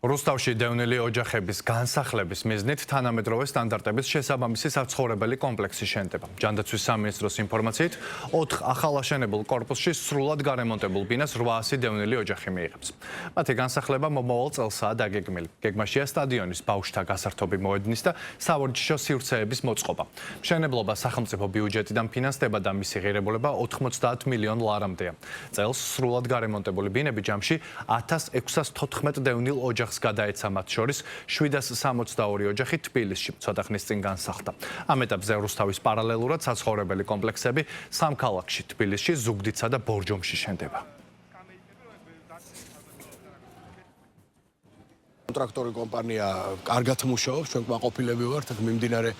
რუსთავში დევნილი ოჯახების განსახლების მიზნით თანამედროვე სტანდარტების შესაბამისი საცხოვრებელი კომპლექსი შენდება. ჯანდაცვის სამინისტროს ინფორმაციით, 4 ახალაშენებულ კორპუსში სრულად გარემონტებულ ბინას 800 დევნილი ოჯახი მიიღებს. მათი განსახლება მომავალ წელსაა დაგეგმილი. გეგმაშია სტადიონის ბავშვთა გასართობი მოედნის და სავარჯიშო სივრცეების მოწყობა. მშენებლობა სახელმწიფო ბიუჯეტიდან ფინანსდება და მისი ღირებულება 90 მილიონ ლარამდეა. წელს სრულად გარემონტებული ბინები ჯამში 1614 დევნილ ოჯახს გადაეცა, მათ შორის 762 ოჯახი თბილისში ცოტა ხნის წინ განსახლდა. ამ ეტაპზე რუსთავის პარალელურად საცხოვრებელი კომპლექსები სამ ქალაქში, თბილისში, ზუგდიდსა და ბორჯომში შენდება. კონტრაქტორი კომპანია კარგად მუშაობს, ჩვენ კმაყოფილები ვართ მიმდინარე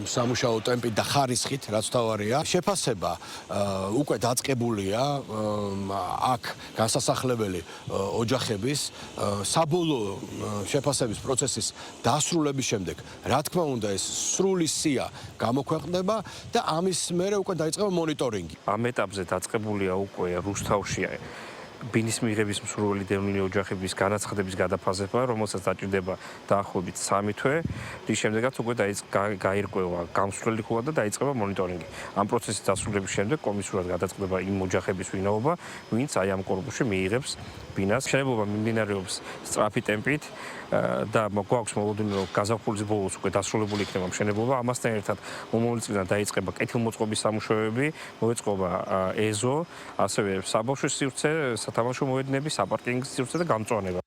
სამუშაო ტემპით და ხარისხით, რაც თავარია. შეფასება უკვე დაწყებულია აქ განსასახლებელი ოჯახების საბოლოო შეფასების პროცესის დასრულების შემდეგ, რა თქმა უნდა, ეს სრული სია გამოქვეყნდება და ამის მერე უკვე დაიწყება მონიტორინგი. ამ ეტაპზე დაწყებულია უკვე რუსთავში ბინის მიღების მსურველი დევნილი ოჯახების განაცხადების გადაფასება, რომელსაც დაჭირდება დაახლოებით 3 თვე. რის შემდეგაც უკვე გაირკვევა გამსვლელი ხულა და დაიწყება მონიტორინგი. ამ პროცესის დასრულების შემდეგ კომისიურად გადაწყდება იმ ოჯახების ვინაობა, ვინც აი ამ კორპუსში მიიღებს ბინას. მშენებლობა მიმდინარეობს სწრაფი ტემპით და გვაქვს მოლოდინი, რომ გაზაფხულის ბოლოს უკვე დასრულებული იქნება მშენებლობა. ამასთან ერთად მომავალ წლიდან დაიწყება კეთილმოწყობის სამუშაოები, მოეწყობა ეზო, ასევე საბავშვო სივრცე, სათამაშო მოედნები, საპარკინგის სივრცე და გამწვანება.